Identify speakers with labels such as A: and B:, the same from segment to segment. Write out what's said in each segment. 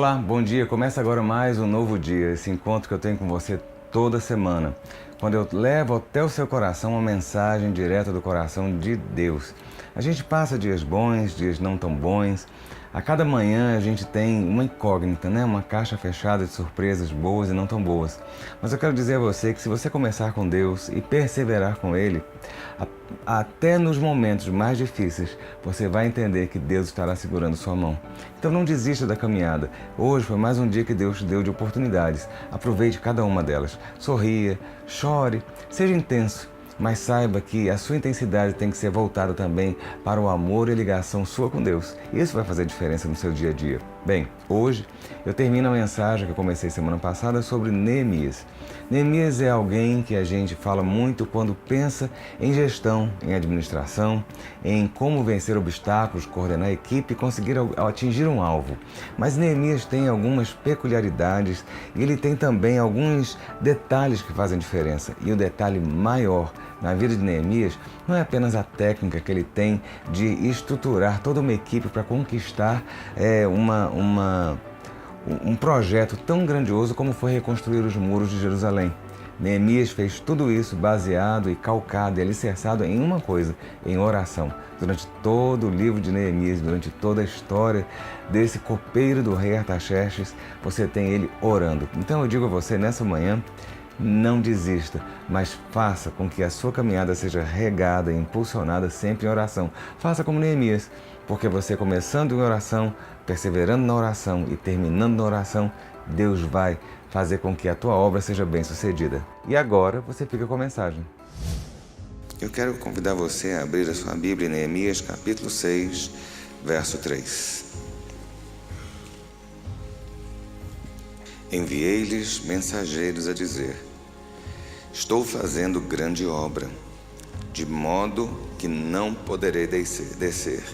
A: Olá, bom dia. Começa agora mais um novo dia, esse encontro que eu tenho com você toda semana, quando eu levo até o seu coração uma mensagem direta do coração de Deus. A gente passa dias bons, dias não tão bons. A cada manhã a gente tem uma incógnita, né? Uma caixa fechada de surpresas boas e não tão boas. Mas eu quero dizer a você que se você começar com Deus e perseverar com Ele, até nos momentos mais difíceis, você vai entender que Deus estará segurando sua mão. Então não desista da caminhada. Hoje foi mais um dia que Deus te deu de oportunidades. Aproveite cada uma delas. Sorria, chore, seja intenso. Mas saiba que a sua intensidade tem que ser voltada também para o amor e ligação sua com Deus. Isso vai fazer diferença no seu dia a dia. Bem, hoje eu termino a mensagem que eu comecei semana passada sobre Neemias. Neemias é alguém que a gente fala muito quando pensa em gestão, em administração, em como vencer obstáculos, coordenar a equipe e conseguir atingir um alvo. Mas Neemias tem algumas peculiaridades e ele tem também alguns detalhes que fazem diferença. E o detalhe maior na vida de Neemias não é apenas a técnica que ele tem de estruturar toda uma equipe para conquistar um projeto tão grandioso como foi reconstruir os muros de Jerusalém. Neemias fez tudo isso baseado e calcado e alicerçado em uma coisa, em oração. Durante todo o livro de Neemias, durante toda a história desse copeiro do rei Artaxerxes, você tem ele orando. Então eu digo a você nessa manhã, não desista, mas faça com que a sua caminhada seja regada e impulsionada sempre em oração. Faça como Neemias, porque você começando em oração, perseverando na oração e terminando na oração, Deus vai fazer com que a tua obra seja bem sucedida. E agora você fica com a mensagem. Eu quero convidar você a abrir a sua Bíblia em Neemias capítulo 6, verso 3. Enviei-lhes mensageiros a dizer: estou fazendo grande obra, de modo que não poderei descer.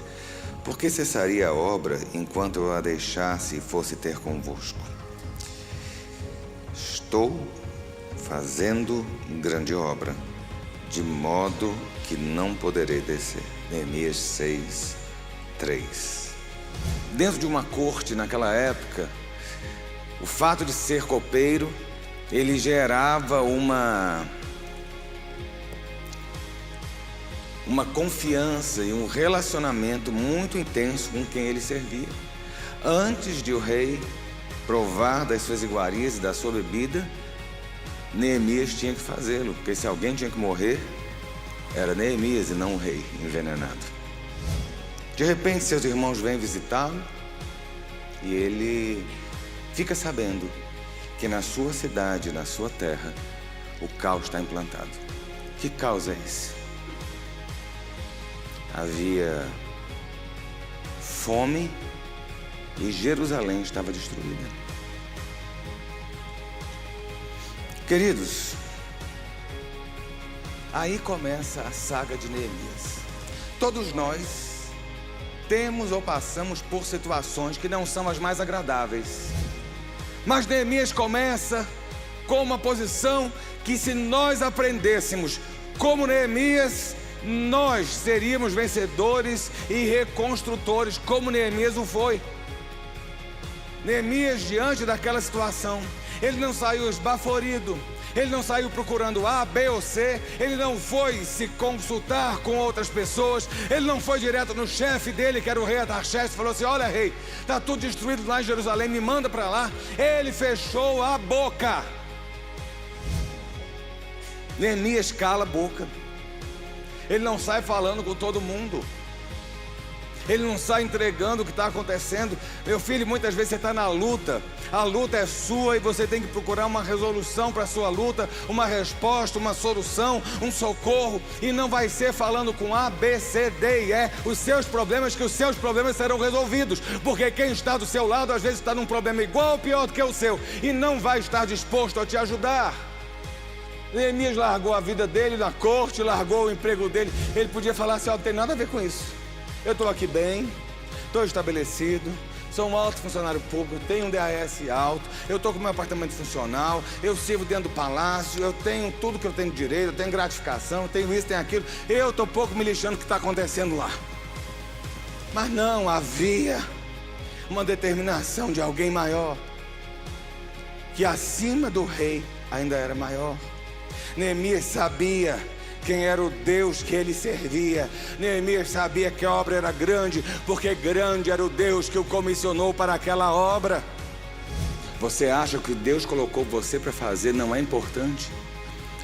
A: Por que cessaria a obra enquanto eu a deixasse e fosse ter convosco? Estou fazendo grande obra, de modo que não poderei descer. Neemias 6, 3. Dentro de uma corte naquela época, o fato de ser copeiro, ele gerava uma confiança e um relacionamento muito intenso com quem ele servia. Antes de o rei provar das suas iguarias e da sua bebida, Neemias tinha que fazê-lo, porque se alguém tinha que morrer, era Neemias e não o rei envenenado. De repente, seus irmãos vêm visitá-lo e ele fica sabendo que na sua cidade, na sua terra, o caos está implantado. Que caos é esse? Havia fome e Jerusalém estava destruída. Queridos, aí começa a saga de Neemias. Todos nós temos ou passamos por situações que não são as mais agradáveis. Mas Neemias começa com uma posição que, se nós aprendêssemos como Neemias, nós seríamos vencedores e reconstrutores, como Neemias o foi. Neemias, diante daquela situação, ele não saiu esbaforido, ele não saiu procurando A, B ou C, ele não foi se consultar com outras pessoas, ele não foi direto no chefe dele, que era o rei Artaxerxes, e falou assim: olha rei, está tudo destruído lá em Jerusalém, me manda para lá. Ele fechou a boca. Neemias cala a boca. Ele não sai falando com todo mundo. Ele não sai entregando o que está acontecendo. Meu filho, muitas vezes você está na luta. A luta é sua e você tem que procurar uma resolução para a sua luta, uma resposta, uma solução, um socorro. E não vai ser falando com A, B, C, D e E os seus problemas, que os seus problemas serão resolvidos. Porque quem está do seu lado às vezes está num problema igual ou pior do que o seu e não vai estar disposto a te ajudar. Neemias largou a vida dele na corte, largou o emprego dele. Ele podia falar assim: ó, não tem nada a ver com isso. Eu estou aqui bem, estou estabelecido, sou um alto funcionário público, tenho um DAS alto, eu estou com meu apartamento funcional, eu sirvo dentro do palácio, eu tenho tudo que eu tenho direito, eu tenho gratificação, eu tenho isso, tenho aquilo. Eu estou pouco me lixando o que está acontecendo lá. Mas não, havia uma determinação de alguém maior, que acima do rei ainda era maior. Neemias sabia quem era o Deus que ele servia. Neemias sabia que a obra era grande, porque grande era o Deus que o comissionou para aquela obra. Você acha que Deus colocou você para fazer não é importante?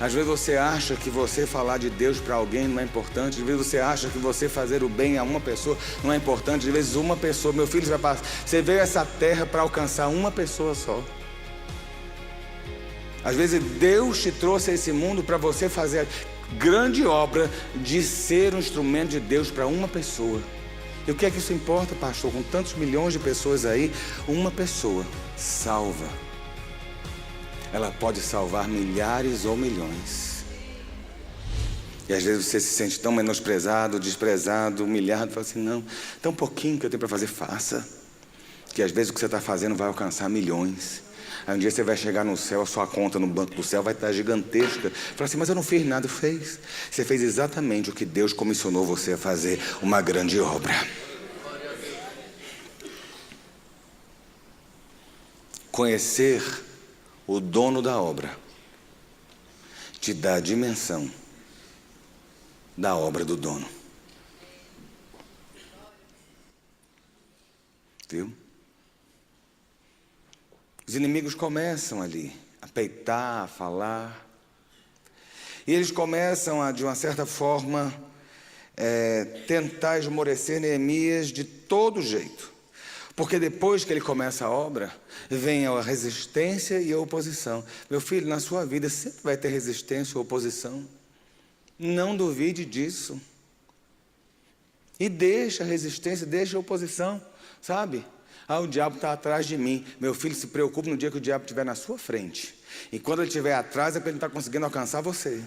A: Às vezes você acha que você falar de Deus para alguém não é importante. Às vezes você acha que você fazer o bem a uma pessoa não é importante. Às vezes uma pessoa, meu filho, você veio a essa terra para alcançar uma pessoa só. Às vezes Deus te trouxe a esse mundo para você fazer a grande obra de ser um instrumento de Deus para uma pessoa. E o que é que isso importa, pastor? Com tantos milhões de pessoas aí, uma pessoa salva. Ela pode salvar milhares ou milhões. E às vezes você se sente tão menosprezado, desprezado, humilhado, fala assim, não, tão pouquinho que eu tenho para fazer, faça. Que às vezes o que você está fazendo vai alcançar milhões. Aí um dia você vai chegar no céu, a sua conta no banco do céu vai estar gigantesca. Fala assim, mas eu não fiz nada. Fez. Você fez exatamente o que Deus comissionou você a fazer, uma grande obra. Conhecer o dono da obra te dá a dimensão da obra do dono. Viu? Os inimigos começam ali a peitar, a falar. E eles começam a, de uma certa forma, tentar esmorecer Neemias de todo jeito. Porque depois que ele começa a obra, vem a resistência e a oposição. Meu filho, na sua vida sempre vai ter resistência ou oposição. Não duvide disso. E deixa a resistência, deixa a oposição, sabe? Ah, o diabo está atrás de mim. Meu filho, se preocupe no dia que o diabo estiver na sua frente. E quando ele estiver atrás, é porque ele não está conseguindo alcançar você.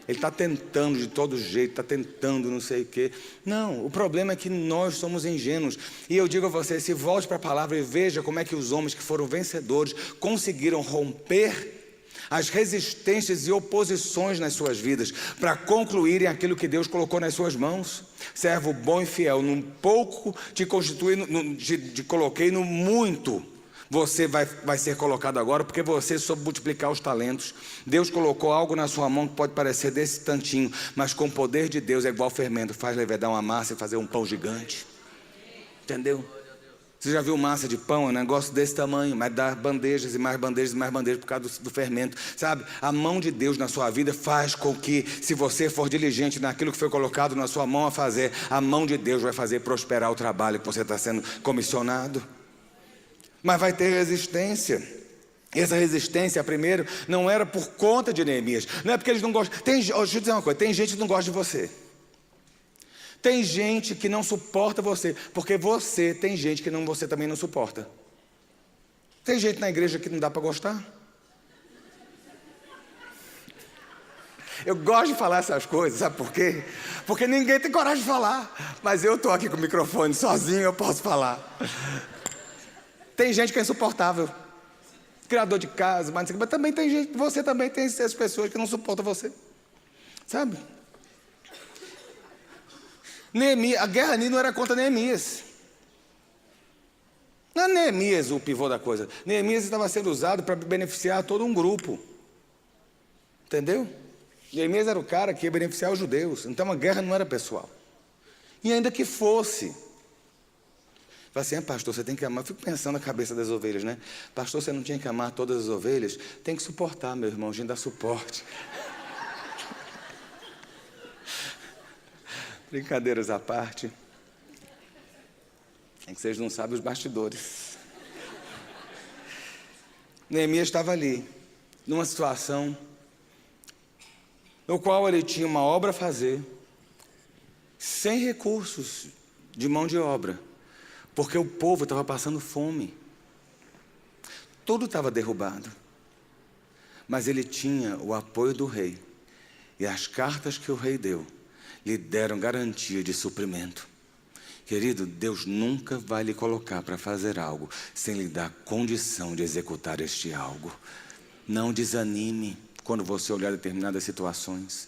A: Ele está tentando de todo jeito, está tentando não sei o quê. Não, o problema é que nós somos ingênuos. E eu digo a você, se volte para a palavra e veja como é que os homens que foram vencedores conseguiram romper as resistências e oposições nas suas vidas, para concluírem aquilo que Deus colocou nas suas mãos. Servo bom e fiel, num pouco te constituí, te coloquei, no muito você vai ser colocado agora, porque você soube multiplicar os talentos. Deus colocou algo na sua mão que pode parecer desse tantinho, mas com o poder de Deus é igual fermento, faz levedar uma massa e fazer um pão gigante. Entendeu? Você já viu massa de pão? É um negócio desse tamanho, mas dá bandejas e mais bandejas e mais bandejas por causa do fermento, sabe? A mão de Deus na sua vida faz com que, se você for diligente naquilo que foi colocado na sua mão a fazer, a mão de Deus vai fazer prosperar o trabalho que você está sendo comissionado. Mas vai ter resistência. Essa resistência, primeiro, não era por conta de Neemias. Não é porque eles não gostam. Deixa eu dizer uma coisa, tem gente que não gosta de você. Tem gente que não suporta você, porque você tem gente que você também não suporta. Tem gente na igreja que não dá para gostar. Eu gosto de falar essas coisas, sabe por quê? Porque ninguém tem coragem de falar. Mas eu estou aqui com o microfone sozinho, eu posso falar. Tem gente que é insuportável. Criador de casa, mas também tem gente, você também tem essas pessoas que não suportam você. Sabe? Neemias, a guerra ali não era contra Neemias. Não é Neemias o pivô da coisa. Neemias estava sendo usado para beneficiar todo um grupo. Entendeu? Neemias era o cara que ia beneficiar os judeus. Então a guerra não era pessoal. E ainda que fosse. Fala assim, pastor, você tem que amar. Eu fico pensando na cabeça das ovelhas, né? Pastor, você não tinha que amar todas as ovelhas? Tem que suportar, meu irmão, a gente dá suporte. Brincadeiras à parte. É que vocês não sabem os bastidores. Neemias estava ali, numa situação no qual ele tinha uma obra a fazer, sem recursos de mão de obra, porque o povo estava passando fome. Tudo estava derrubado. Mas ele tinha o apoio do rei. E as cartas que o rei deu lhe deram garantia de suprimento. Querido, Deus nunca vai lhe colocar para fazer algo sem lhe dar condição de executar este algo. Não desanime quando você olhar determinadas situações.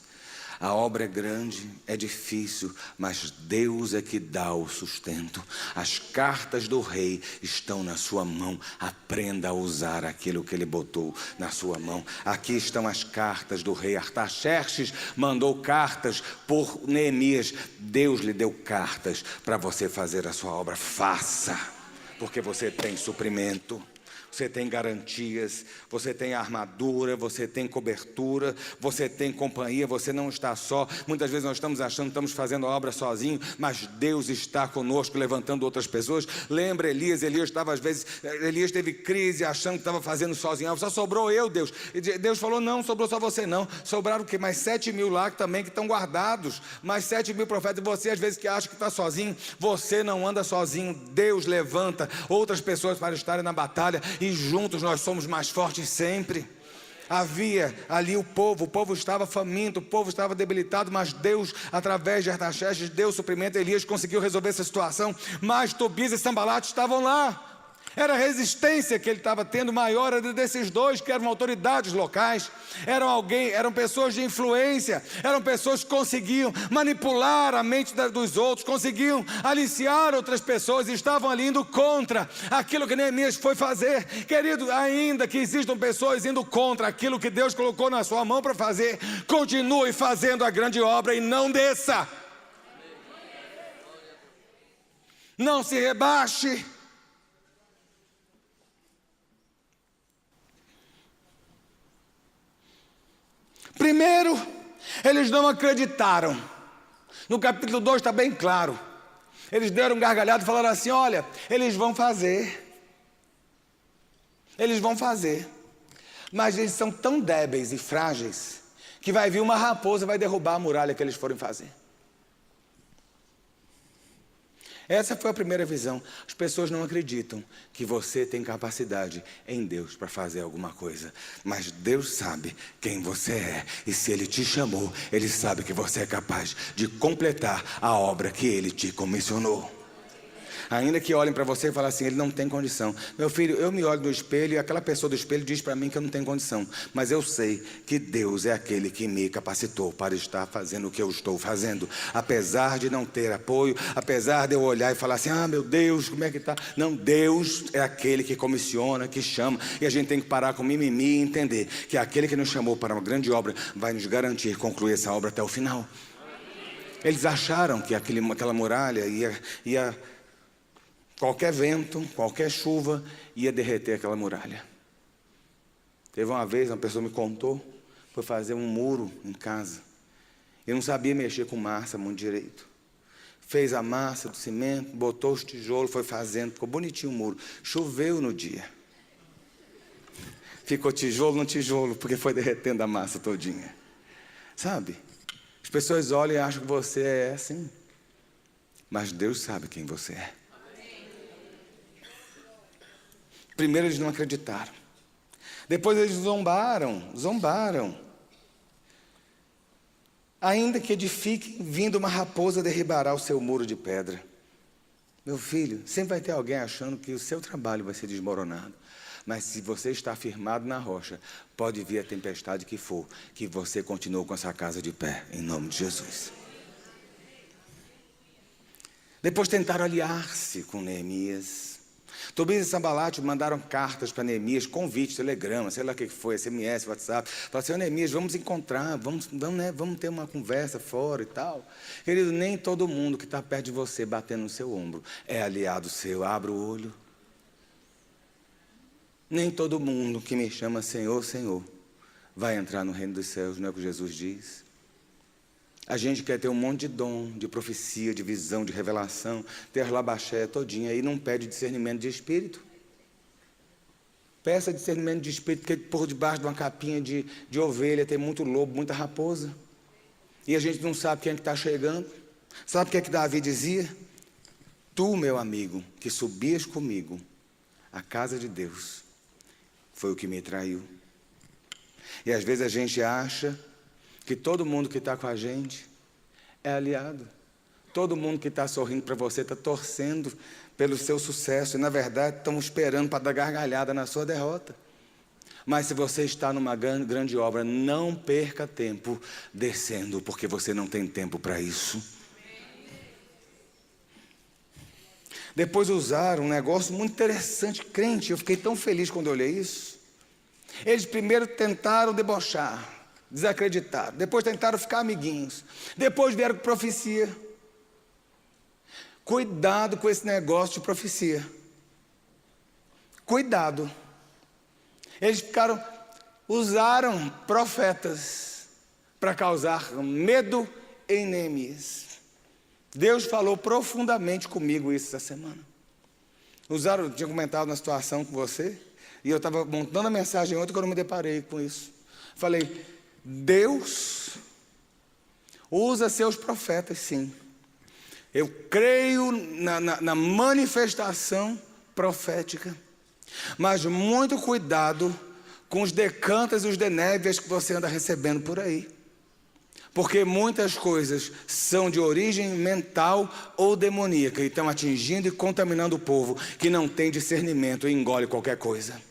A: A obra é grande, é difícil, mas Deus é que dá o sustento. As cartas do rei estão na sua mão. Aprenda a usar aquilo que ele botou na sua mão. Aqui estão as cartas do rei. Artaxerxes mandou cartas por Neemias. Deus lhe deu cartas para você fazer a sua obra. Faça, porque você tem suprimento. Você tem garantias, você tem armadura, você tem cobertura, você tem companhia, você não está só. Muitas vezes nós estamos achando que estamos fazendo a obra sozinho, mas Deus está conosco, levantando outras pessoas. Lembra Elias estava às vezes, Elias teve crise, achando que estava fazendo sozinho. Só sobrou eu, Deus. E Deus falou, não sobrou só você não. Sobraram o quê? Mais 7.000 lá também que estão guardados. Mais 7.000 profetas. E você às vezes que acha que está sozinho, você não anda sozinho. Deus levanta outras pessoas para estarem na batalha. E juntos nós somos mais fortes sempre. Havia ali o povo estava faminto, o povo estava debilitado, mas Deus, através de Artaxerxes, deu suprimento. Elias conseguiu resolver essa situação, mas Tobias e Sambalate estavam lá. Era a resistência que ele estava tendo maior, era desses dois que eram autoridades locais, eram pessoas de influência, eram pessoas que conseguiam manipular a mente dos outros, conseguiam aliciar outras pessoas e estavam ali indo contra aquilo que Neemias foi fazer. Querido, ainda que existam pessoas indo contra aquilo que Deus colocou na sua mão para fazer, continue fazendo a grande obra e não desça. Não se rebaixe. Primeiro, eles não acreditaram. No capítulo 2 está bem claro. Eles deram um gargalhado e falaram assim, olha, eles vão fazer. Mas eles são tão débeis e frágeis que vai vir uma raposa e vai derrubar a muralha que eles forem fazer. Essa foi a primeira visão. As pessoas não acreditam que você tem capacidade em Deus para fazer alguma coisa. Mas Deus sabe quem você é. E se Ele te chamou, Ele sabe que você é capaz de completar a obra que Ele te comissionou. Ainda que olhem para você e falem assim, ele não tem condição. Meu filho, eu me olho no espelho e aquela pessoa do espelho diz para mim que eu não tenho condição. Mas eu sei que Deus é aquele que me capacitou para estar fazendo o que eu estou fazendo. Apesar de não ter apoio, apesar de eu olhar e falar assim, meu Deus, como é que está? Não, Deus é aquele que comissiona, que chama. E a gente tem que parar com mimimi e entender que aquele que nos chamou para uma grande obra vai nos garantir concluir essa obra até o final. Eles acharam que aquela muralha ia qualquer vento, qualquer chuva ia derreter aquela muralha. Teve uma vez, uma pessoa me contou, foi fazer um muro em casa. Eu não sabia mexer com massa muito direito. Fez a massa do cimento, botou os tijolos, foi fazendo, ficou bonitinho o muro. Choveu no dia. Ficou tijolo no tijolo, porque foi derretendo a massa todinha. Sabe? As pessoas olham e acham que você é assim. Mas Deus sabe quem você é. Primeiro eles não acreditaram. Depois eles zombaram. Ainda que edifique, vindo uma raposa derribará o seu muro de pedra. Meu filho, sempre vai ter alguém achando que o seu trabalho vai ser desmoronado. Mas se você está firmado na rocha, pode vir a tempestade que for, que você continue com essa casa de pé, em nome de Jesus. Depois tentaram aliar-se com Neemias. Tobias e Sambalate mandaram cartas para Neemias, convites, telegrama, sei lá o que foi, SMS, WhatsApp. Falaram assim, Neemias, vamos encontrar, vamos ter uma conversa fora e tal. Querido, nem todo mundo que está perto de você, batendo no seu ombro, é aliado seu. Abra o olho. Nem todo mundo que me chama Senhor, Senhor, vai entrar no reino dos céus, não é o que Jesus diz? A gente quer ter um monte de dom, de profecia, de visão, de revelação, ter a labaxé todinha e não pede discernimento de espírito. Peça discernimento de espírito, porque por debaixo de uma capinha de ovelha tem muito lobo, muita raposa. E a gente não sabe quem é que está chegando. Sabe o que é que Davi dizia? Tu, meu amigo, que subias comigo à casa de Deus, foi o que me traiu. E às vezes a gente acha que todo mundo que está com a gente é aliado. Todo mundo que está sorrindo para você está torcendo pelo seu sucesso. E na verdade estão esperando para dar gargalhada na sua derrota. Mas se você está numa grande obra, não perca tempo descendo, porque você não tem tempo para isso. Depois usaram um negócio muito interessante, crente, eu fiquei tão feliz quando eu olhei isso. Eles primeiro tentaram debochar, desacreditar, depois tentaram ficar amiguinhos, depois vieram com profecia. Cuidado com esse negócio de profecia. Cuidado. Eles usaram profetas para causar medo em Neemias. Deus falou profundamente comigo isso essa semana. Eu tinha comentado na situação com você, e eu estava montando a mensagem ontem quando eu me deparei com isso. Falei, Deus usa seus profetas, sim. Eu creio na manifestação profética, mas muito cuidado com os decantas e os denébias que você anda recebendo por aí. Porque muitas coisas são de origem mental ou demoníaca e estão atingindo e contaminando o povo que não tem discernimento e engole qualquer coisa.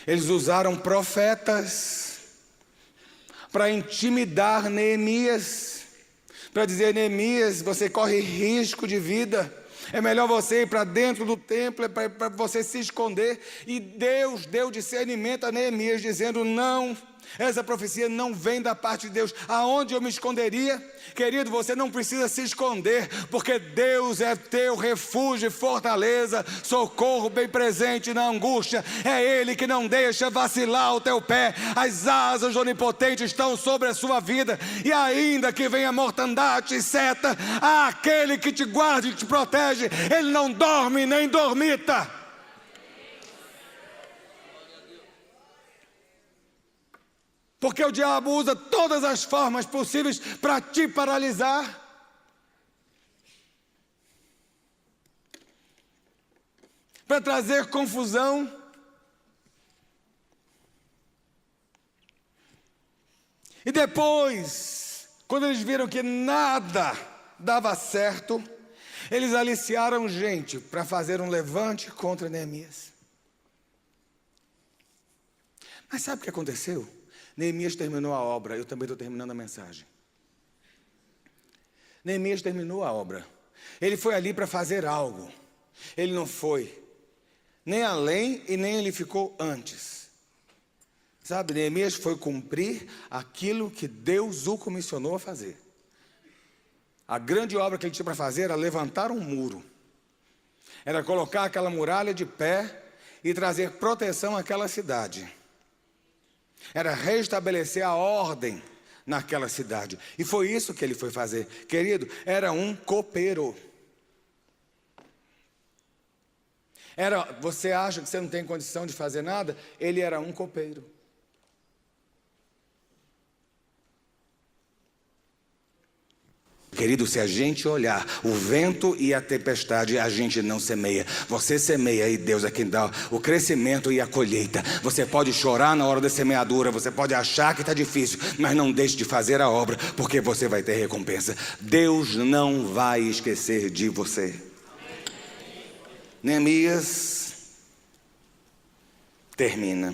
A: Eles usaram profetas para intimidar Neemias, para dizer, Neemias, você corre risco de vida, é melhor você ir para dentro do templo, é para você se esconder. E Deus deu discernimento a Neemias, dizendo, não, essa profecia não vem da parte de Deus. Aonde eu me esconderia? Querido, você não precisa se esconder, porque Deus é teu refúgio e fortaleza, socorro bem presente na angústia. É Ele que não deixa vacilar o teu pé. As asas do Onipotente estão sobre a sua vida, e ainda que venha mortandade e seta, há aquele que te guarda e te protege. Ele não dorme nem dormita. Porque o diabo usa todas as formas possíveis para te paralisar. Para trazer confusão. E depois, quando eles viram que nada dava certo, eles aliciaram gente para fazer um levante contra Neemias. Mas sabe o que aconteceu? Neemias terminou a obra, eu também estou terminando a mensagem. Neemias terminou a obra. Ele foi ali para fazer algo. Ele não foi nem além e nem ele ficou antes. Sabe, Neemias foi cumprir aquilo que Deus o comissionou a fazer. A grande obra que ele tinha para fazer era levantar um muro. Era colocar aquela muralha de pé e trazer proteção àquela cidade. Era restabelecer a ordem naquela cidade. E foi isso que ele foi fazer. Querido, era um copeiro. Você acha que você não tem condição de fazer nada? Ele era um copeiro. Querido, se a gente olhar o vento e a tempestade, a gente não semeia. Você semeia e Deus é quem dá o crescimento e a colheita. Você pode chorar na hora da semeadura, você pode achar que está difícil, mas não deixe de fazer a obra, porque você vai ter recompensa. Deus não vai esquecer de você. Neemias termina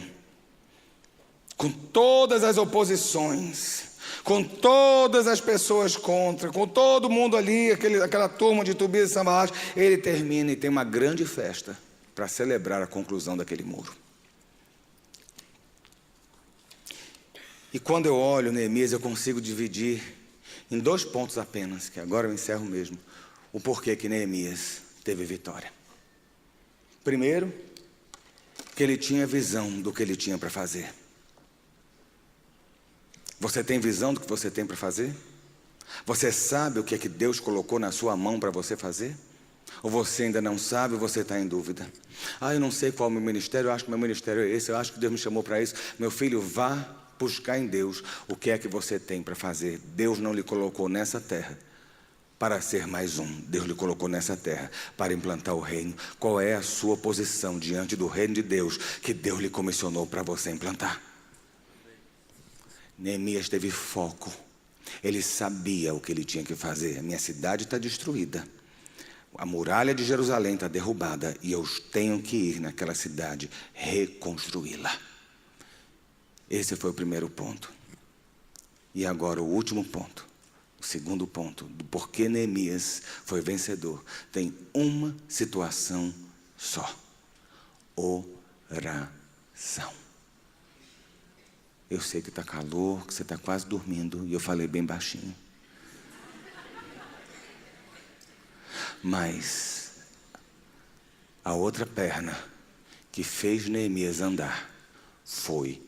A: com todas as oposições, com todas as pessoas contra, com todo mundo ali, aquela turma de Tobias e Sanbalat. Ele termina e tem uma grande festa para celebrar a conclusão daquele muro. E quando eu olho Neemias, eu consigo dividir em 2 pontos apenas, que agora eu encerro mesmo, o porquê que Neemias teve vitória. Primeiro, que ele tinha visão do que ele tinha para fazer. Você tem visão do que você tem para fazer? Você sabe o que é que Deus colocou na sua mão para você fazer? Ou você ainda não sabe ou você está em dúvida? Eu não sei qual é o meu ministério, eu acho que meu ministério é esse, eu acho que Deus me chamou para isso. Meu filho, vá buscar em Deus o que é que você tem para fazer. Deus não lhe colocou nessa terra para ser mais um. Deus lhe colocou nessa terra para implantar o reino. Qual é a sua posição diante do reino de Deus que Deus lhe comissionou para você implantar? Neemias teve foco. Ele sabia o que ele tinha que fazer. A minha cidade está destruída, a muralha de Jerusalém está derrubada, e eu tenho que ir naquela cidade reconstruí-la. Esse foi o primeiro ponto. E agora o último ponto. O segundo ponto do porquê Neemias foi vencedor. Tem uma situação só. Oração. Eu sei que está calor, que você está quase dormindo, e eu falei bem baixinho. Mas a outra perna que fez Neemias andar foi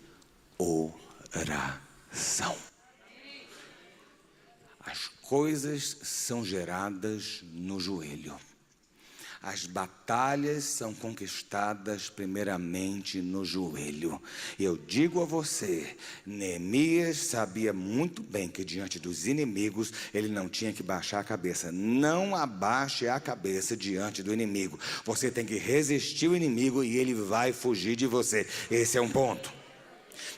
A: oração. As coisas são geradas no joelho. As batalhas são conquistadas primeiramente no joelho. E eu digo a você, Neemias sabia muito bem que diante dos inimigos ele não tinha que baixar a cabeça. Não abaixe a cabeça diante do inimigo. Você tem que resistir o inimigo e ele vai fugir de você. Esse é um ponto.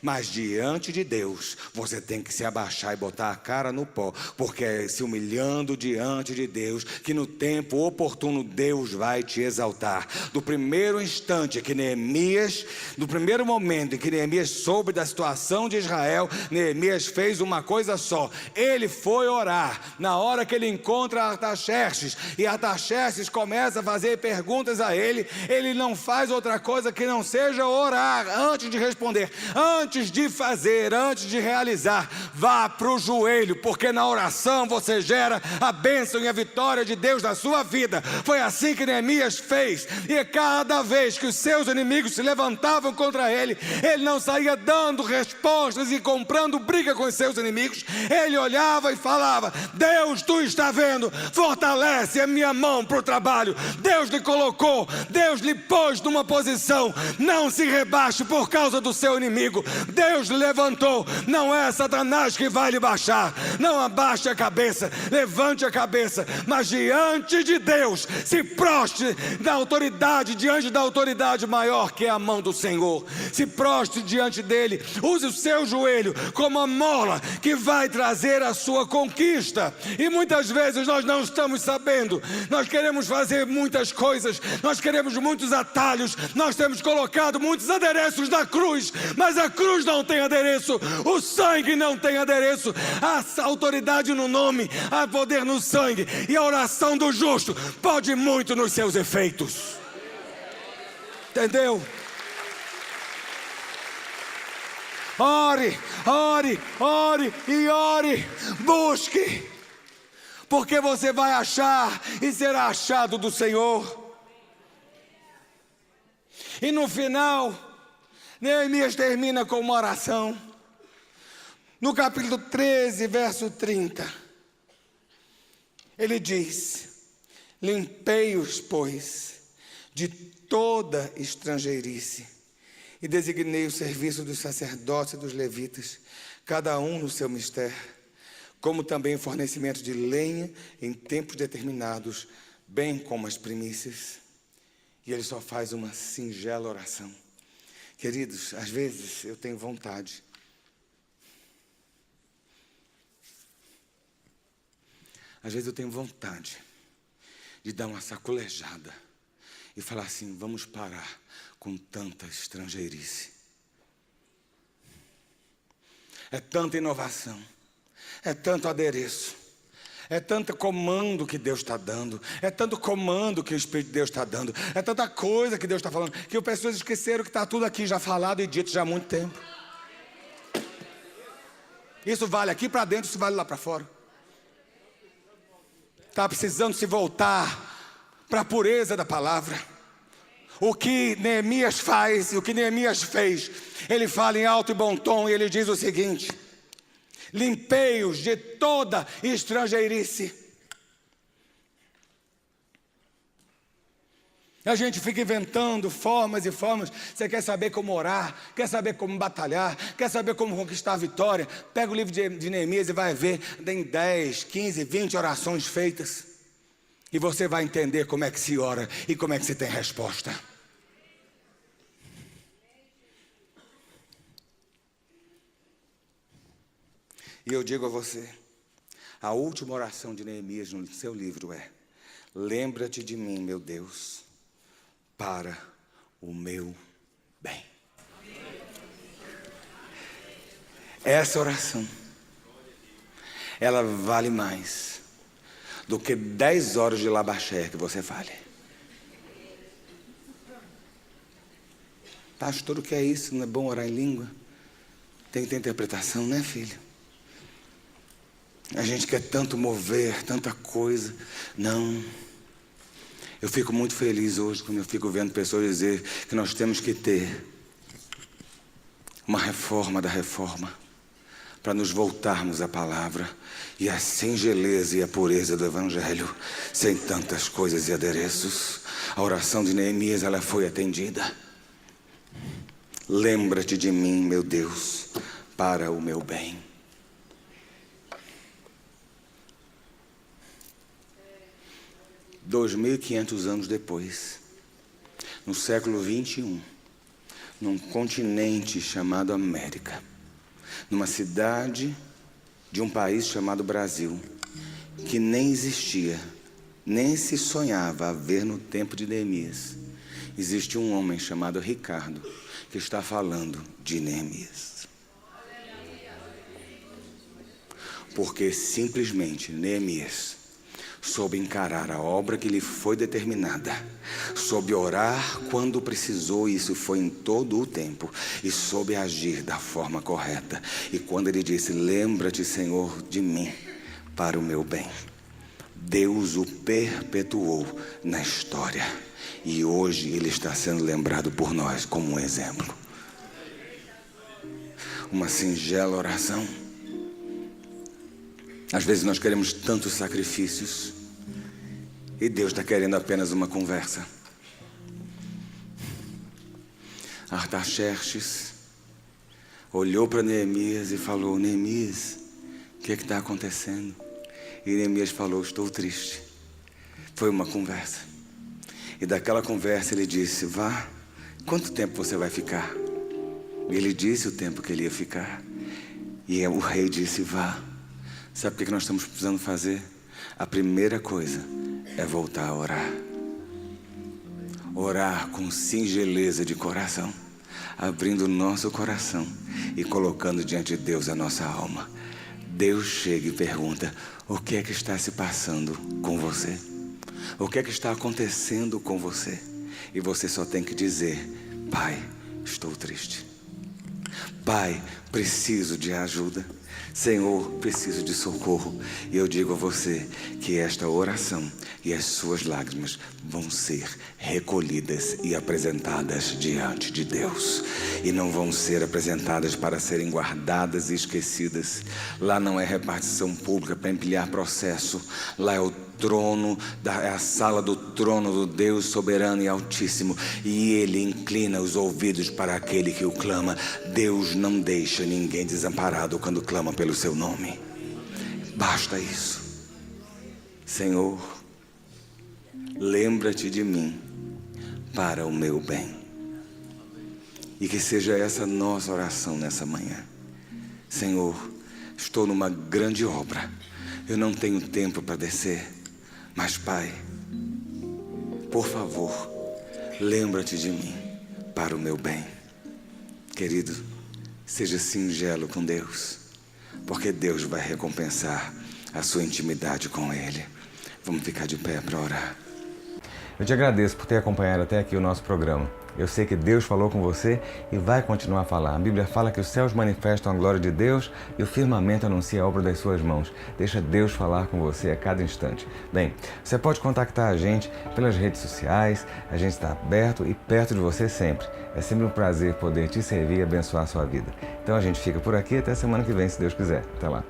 A: Mas diante de Deus, você tem que se abaixar e botar a cara no pó, porque é se humilhando diante de Deus, que no tempo oportuno Deus vai te exaltar. Do primeiro instante que Neemias, do primeiro momento em que Neemias soube da situação de Israel, Neemias fez uma coisa só. Ele foi orar. Na hora que ele encontra Artaxerxes, e Artaxerxes começa a fazer perguntas a ele, ele não faz outra coisa que não seja orar antes de responder. Antes de fazer, antes de realizar, vá para o joelho, porque na oração você gera a bênção e a vitória de Deus na sua vida. Foi assim que Neemias fez, e cada vez que os seus inimigos se levantavam contra ele, ele não saía dando respostas e comprando briga com os seus inimigos. Ele olhava e falava: Deus, tu está vendo, fortalece a minha mão para o trabalho. Deus lhe colocou, Deus lhe pôs numa posição, não se rebaixe por causa do seu inimigo. Deus lhe levantou, não é Satanás que vai lhe baixar. Não abaixe a cabeça, levante a cabeça, mas diante de Deus, se prostre da autoridade, diante da autoridade maior que é a mão do Senhor. Se prostre diante dele, use o seu joelho como a mola que vai trazer a sua conquista. E muitas vezes nós não estamos sabendo, nós queremos fazer muitas coisas, nós queremos muitos atalhos, nós temos colocado muitos adereços na cruz, mas a cruz não tem adereço, o sangue não tem adereço. Há autoridade no nome, há poder no sangue, e a oração do justo pode muito nos seus efeitos. Entendeu? Ore, ore, ore e ore. Busque, porque você vai achar e será achado do Senhor. E no final, Neemias termina com uma oração. No capítulo 13, verso 30, ele diz: limpei-os, pois, de toda estrangeirice, e designei o serviço dos sacerdotes e dos levitas, cada um no seu mistério, como também o fornecimento de lenha em tempos determinados, bem como as primícias. E ele só faz uma singela oração. Queridos, às vezes eu tenho vontade de dar uma sacolejada e falar assim: vamos parar com tanta estrangeirice. É tanta inovação, é tanto adereço, é tanto comando que Deus está dando, é tanto comando que o Espírito de Deus está dando, é tanta coisa que Deus está falando, que as pessoas esqueceram que está tudo aqui já falado e dito já há muito tempo. Isso vale aqui para dentro, isso vale lá para fora. Está precisando se voltar para a pureza da palavra. O que Neemias faz e o que Neemias fez, ele fala em alto e bom tom, e ele diz o seguinte: limpei-os de toda estrangeirice. A gente fica inventando formas e formas. Você quer saber como orar, quer saber como batalhar, quer saber como conquistar a vitória? Pega o livro de Neemias e vai ver, tem 10, 15, 20 orações feitas. E você vai entender como é que se ora e como é que se tem resposta. E eu digo a você, a última oração de Neemias no seu livro é: lembra-te de mim, meu Deus, para o meu bem.
B: Essa oração, ela vale mais do que 10 horas de labaxé que você fale. Pastor, o que é isso? Não é bom orar em língua? Tem que ter interpretação, né, filho? A gente quer tanto mover, tanta coisa. Não. Eu fico muito feliz hoje quando eu fico vendo pessoas dizer que nós temos que ter uma reforma da reforma para nos voltarmos à palavra e à singeleza e à pureza do Evangelho, sem tantas coisas e adereços. A oração de Neemias, ela foi atendida. Lembra-te de mim, meu Deus, para o meu bem. – 2.500 anos depois, no século 21, num continente chamado América, numa cidade de um país chamado Brasil, que nem existia, nem se sonhava haver no tempo de Neemias, existe um homem chamado Ricardo, que está falando de Neemias. Porque simplesmente Neemias soube encarar a obra que lhe foi determinada, soube orar quando precisou, e isso foi em todo o tempo, e soube agir da forma correta. E quando ele disse, lembra-te, Senhor, de mim, para o meu bem, Deus o perpetuou na história, e hoje ele está sendo lembrado por nós como um exemplo. Uma singela oração. Às vezes nós queremos tantos sacrifícios e Deus está querendo apenas uma conversa. Artaxerxes olhou para Neemias e falou, Neemias, o que está acontecendo? E Neemias falou, estou triste. Foi uma conversa. E daquela conversa ele disse, vá, quanto tempo você vai ficar? E ele disse o tempo que ele ia ficar. E o rei disse, vá. Sabe o que nós estamos precisando fazer? A primeira coisa é voltar a orar. Orar com singeleza de coração, abrindo o nosso coração e colocando diante de Deus a nossa alma. Deus chega e pergunta, o que é que está se passando com você? O que é que está acontecendo com você? E você só tem que dizer, Pai, estou triste. Pai, preciso de ajuda. Senhor, preciso de socorro. E eu digo a você que esta oração e as suas lágrimas vão ser recolhidas e apresentadas diante de Deus. E não vão ser apresentadas para serem guardadas e esquecidas. Lá não é repartição pública para empilhar processo. Lá é o trono, é a sala do trono do Deus soberano e altíssimo. E Ele inclina os ouvidos para aquele que o clama. Deus não deixa ninguém desamparado quando clama pelo seu nome. Basta isso. Senhor, lembra-te de mim para o meu bem. E que seja essa nossa oração nessa manhã. Senhor, estou numa grande obra. Eu não tenho tempo para descer. Mas Pai, por favor, lembra-te de mim para o meu bem. Querido, seja singelo com Deus, porque Deus vai recompensar a sua intimidade com Ele. Vamos ficar de pé para orar.
A: Eu te agradeço por ter acompanhado até aqui o nosso programa. Eu sei que Deus falou com você e vai continuar a falar. A Bíblia fala que os céus manifestam a glória de Deus e o firmamento anuncia a obra das suas mãos. Deixa Deus falar com você a cada instante. Bem, você pode contactar a gente pelas redes sociais. A gente está aberto e perto de você sempre. É sempre um prazer poder te servir e abençoar a sua vida. Então a gente fica por aqui até semana que vem, se Deus quiser. Até lá.